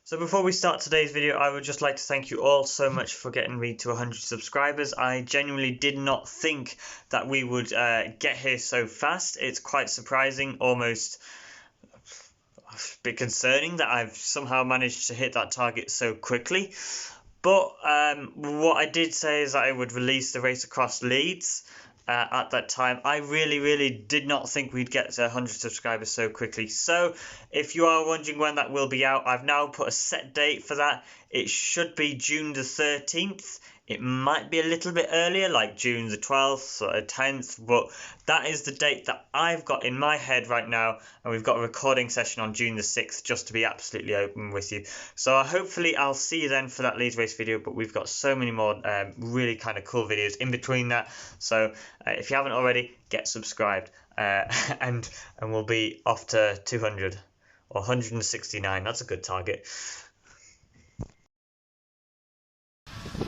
So before we start today's video, I would just like to thank you all so much for getting me to 100 subscribers. I genuinely did not think that we would get here so fast. It's quite surprising, almost a bit concerning that I've somehow managed to hit that target so quickly. But what I did say is that I would release the Race Across Leeds. At that time, I really did not think we'd get to 100 subscribers so quickly. So if you are wondering when that will be out, I've now put a set date for that. It should be June the 13th. It might be a little bit earlier, like June the 12th or 10th, but that is the date that I've got in my head right now, and we've got a recording session on June the 6th, just to be absolutely open with you. So hopefully I'll see you then for that Leeds race video, but we've got so many more really kind of cool videos in between that. So if you haven't already, get subscribed, and we'll be off to 200 or 169. That's a good target.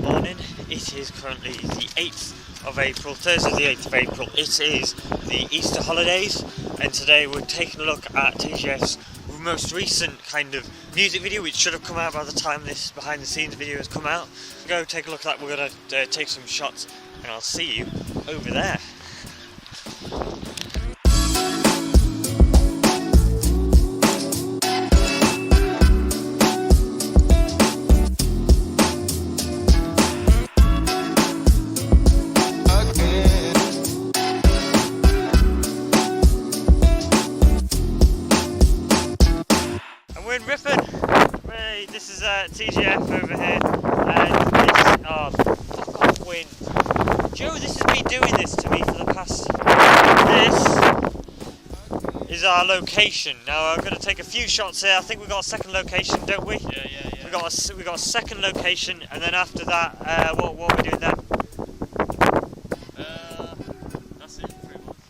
Morning, it is currently the 8th of April, Thursday the 8th of April. It is the Easter holidays, and today we're taking a look at TGF's most recent kind of music video, which should have come out by the time this behind the scenes video has come out. Go take a look at that. We're going to take some shots, and I'll see you over there. We're in Ripon. This is TGF over here, and this, fuck off, wind. Joe, this has been doing this to me for the past. This is our location. Now I'm going to take a few shots here. I think we've got a second location, don't we? Yeah. We got a second location, and then after that, what are we doing then?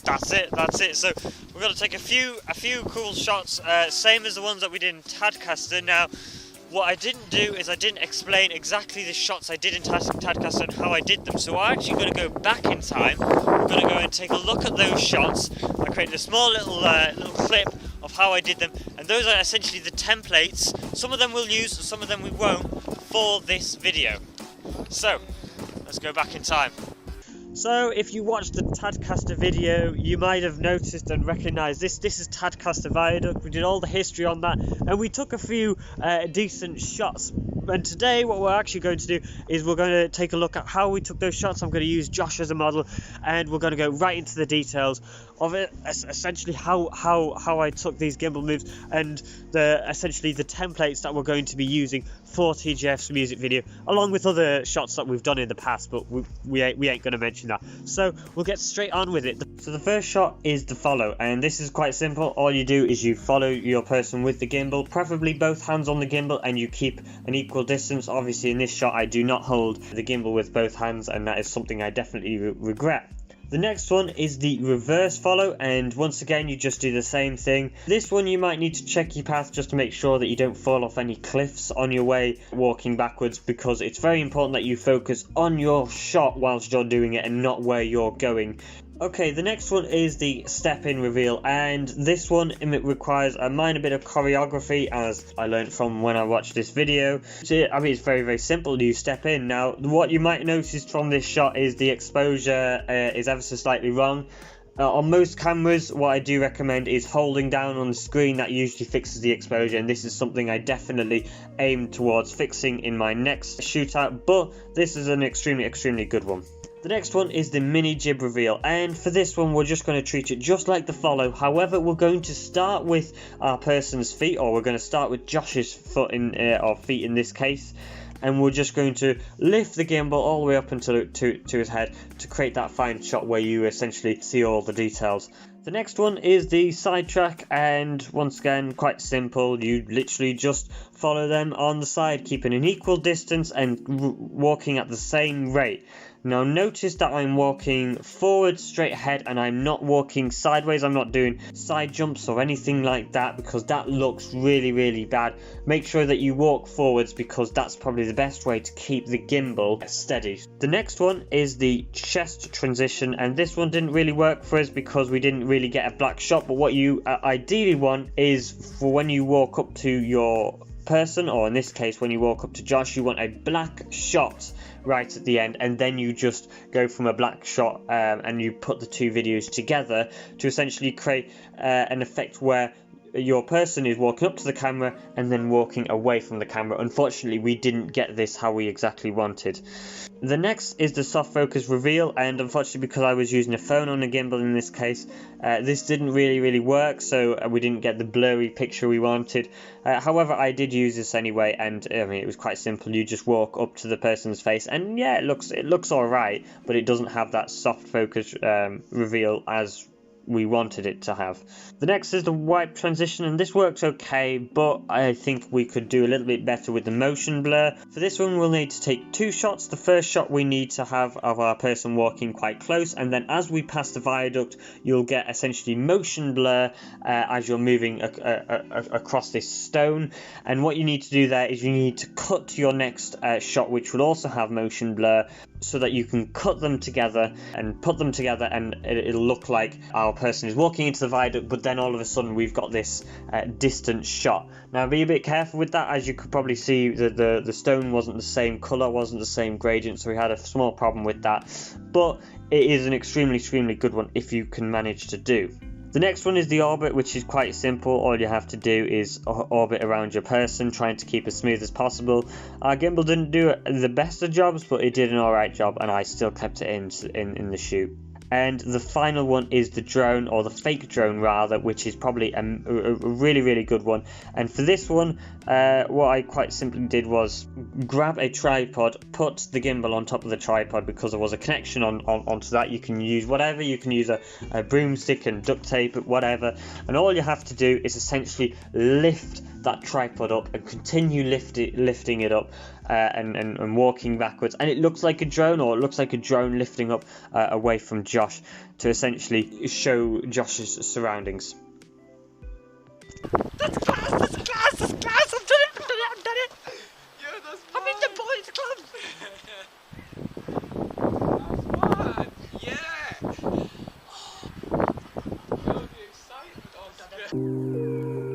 That's it. So we're going to take a few cool shots, same as the ones that we did in Tadcaster. Now, what I didn't do is I didn't explain exactly the shots I did in Tadcaster and how I did them. So I'm actually going to go back in time. I'm going to go and take a look at those shots. I created a small little clip of how I did them, and those are essentially the templates. Some of them we'll use, some of them we won't, for this video. So let's go back in time. So if you watched the Tadcaster video, you might have noticed and recognised this. This is Tadcaster Viaduct. We did all the history on that, and we took a few decent shots. And today what we're actually going to do is we're going to take a look at how we took those shots. I'm going to use Josh as a model, and we're going to go right into the details of it, essentially how I took these gimbal moves, and essentially the templates that we're going to be using for TGF's music video, along with other shots that we've done in the past, but we ain't going to mention that. So we'll get straight on with it. So the first shot is the follow, and this is quite simple. All you do is you follow your person with the gimbal, preferably both hands on the gimbal, and you keep an equal distance. Obviously in this shot I do not hold the gimbal with both hands, and that is something I definitely regret. The next one is the reverse follow, and once again you just do the same thing. This one you might need to check your path just to make sure that you don't fall off any cliffs on your way walking backwards, because it's very important that you focus on your shot whilst you're doing it and not where you're going. Okay, the next one is the step in reveal, and this one requires a minor bit of choreography, as I learned from when I watched this video. I mean, it's very simple. You step in. Now what you might notice from this shot is the exposure is ever so slightly wrong. On most cameras, what I do recommend is holding down on the screen. That usually fixes the exposure, and this is something I definitely aim towards fixing in my next shootout, but this is an extremely good one. The next one is the mini jib reveal, and for this one we're just going to treat it just like the follow. However, we're going to start with our person's feet, or we're going to start with Josh's foot or feet in this case, and we're just going to lift the gimbal all the way up until to his head to create that fine shot where you essentially see all the details. The next one is the sidetrack, and once again quite simple. You literally just follow them on the side, keeping an equal distance and walking at the same rate. Now notice that I'm walking forward straight ahead, and I'm not walking sideways. I'm not doing side jumps or anything like that, because that looks really bad. Make sure that you walk forwards, because that's probably the best way to keep the gimbal steady. The next one is the chest transition, and this one didn't really work for us because we didn't really get a black shot. But what you ideally want is for when you walk up to your person, or in this case when you walk up to Josh, you want a black shot right at the end, and then you just go from a black shot and you put the two videos together to essentially create an effect where your person is walking up to the camera and then walking away from the camera. Unfortunately, we didn't get this how we exactly wanted. The next is the soft focus reveal, and unfortunately, because I was using a phone on a gimbal in this case, this didn't really work, so we didn't get the blurry picture we wanted. However, I did use this anyway, and I mean, it was quite simple. You just walk up to the person's face, and yeah, it looks alright, but it doesn't have that soft focus reveal as we wanted it to have. The next is the wipe transition, and this works okay, but I think we could do a little bit better with the motion blur. For this one, we'll need to take two shots. The first shot we need to have of our person walking quite close, and then as we pass the viaduct, you'll get essentially motion blur as you're moving across this stone. And what you need to do there is you need to cut to your next shot, which will also have motion blur, so that you can cut them together and put them together, and it'll look like our person is walking into the viaduct, but then all of a sudden we've got this distant shot. Now be a bit careful with that, as you could probably see the stone wasn't the same colour, wasn't the same gradient, so we had a small problem with that, but it is an extremely good one if you can manage to do. The next one is the orbit, which is quite simple. All you have to do is orbit around your person, trying to keep as smooth as possible. Our gimbal didn't do the best of jobs, but it did an alright job, and I still kept it in the shoot. And the final one is the drone, or the fake drone rather, which is probably a really good one. And for this one, what I quite simply did was grab a tripod, put the gimbal on top of the tripod, because there was a connection onto that. You can use whatever, you can use a broomstick and duct tape, whatever, and all you have to do is essentially lift that tripod up and continue lifting it up and walking backwards, and it looks like a drone, or it looks like a drone lifting up away from Josh to essentially show Josh's surroundings. That's class! That's class! That's class! I've done it! Yeah, that's I'm in the boys' club! That's fun! Yeah! Feel the excitement, Oscar.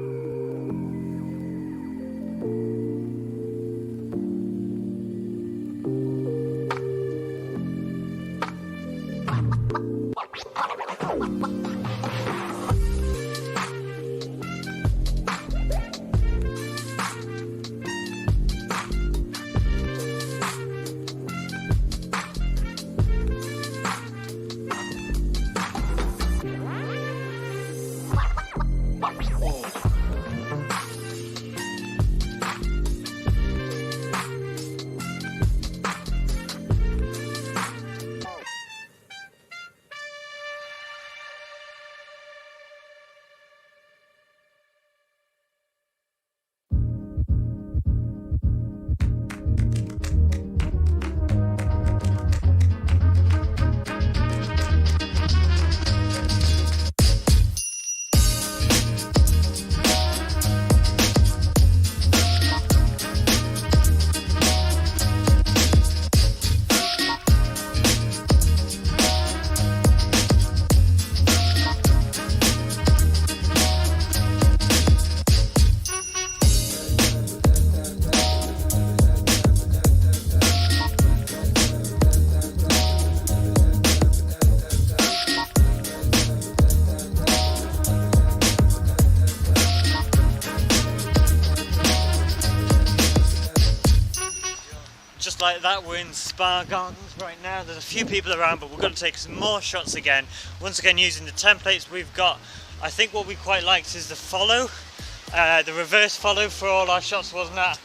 Like that, we're in Spa Gardens right now. There's a few people around, but we're going to take some more shots again. Once again, using the templates we've got. I think what we quite liked is the follow, the reverse follow for all our shots, wasn't that?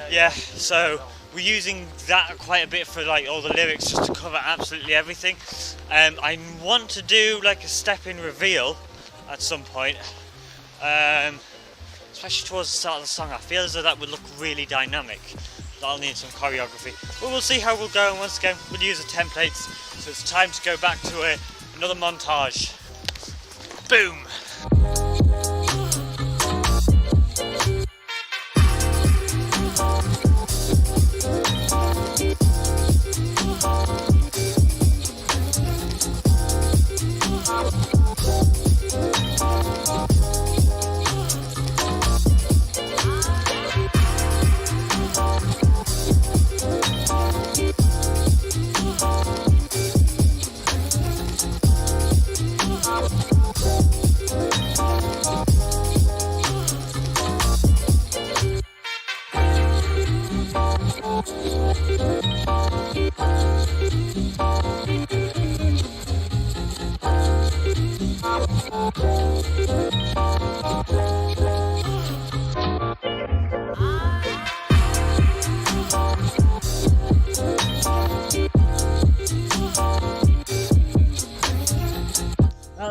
Yeah. So we're using that quite a bit for like all the lyrics, just to cover absolutely everything. I want to do like a step-in reveal at some point, especially towards the start of the song. I feel as though that would look really dynamic. That'll need some choreography, but we'll see how we'll go, and once again we'll use the templates. So it's time to go back to another montage. Boom!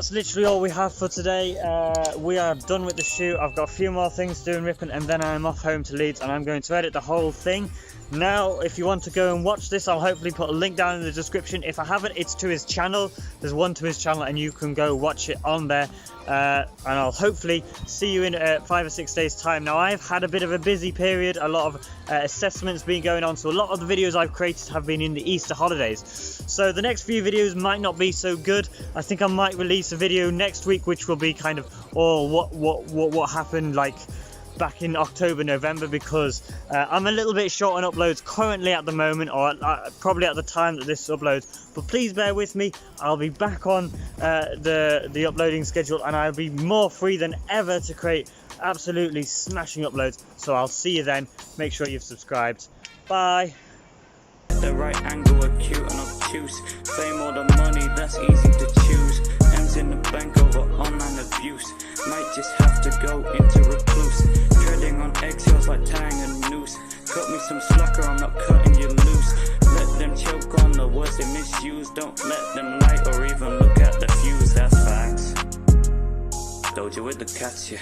that's literally all we have for today. We are done with the shoot. I've got a few more things to do in Ripon, and then I'm off home to Leeds, and I'm going to edit the whole thing. Now, if you want to go and watch this, I'll hopefully put a link down in the description. If I haven't, it's to his channel. There's one to his channel, and you can go watch it on there. And I'll hopefully see you in 5 or 6 days time. Now, I've had a bit of a busy period, a lot of assessments been going on, so a lot of the videos I've created have been in the Easter holidays. So the next few videos might not be so good. I think I might release a video next week which will be kind of what happened like back in October, November, because I'm a little bit short on uploads currently at the moment, or probably at the time that this uploads, but please bear with me. I'll be back on the uploading schedule, and I'll be more free than ever to create absolutely smashing uploads. So I'll see you then. Make sure you've subscribed. Bye. The right angle, acute and obtuse. Fame or the money, that's easy to choose. M's in the bank over online abuse. Might just have to go into recluse. Treading on eggshells like tying a noose. Cut me some slacker, I'm not cutting you loose. Let them choke on the words they misuse. Don't let them light or even look at the fuse. That's facts. Told you with the cats, yeah.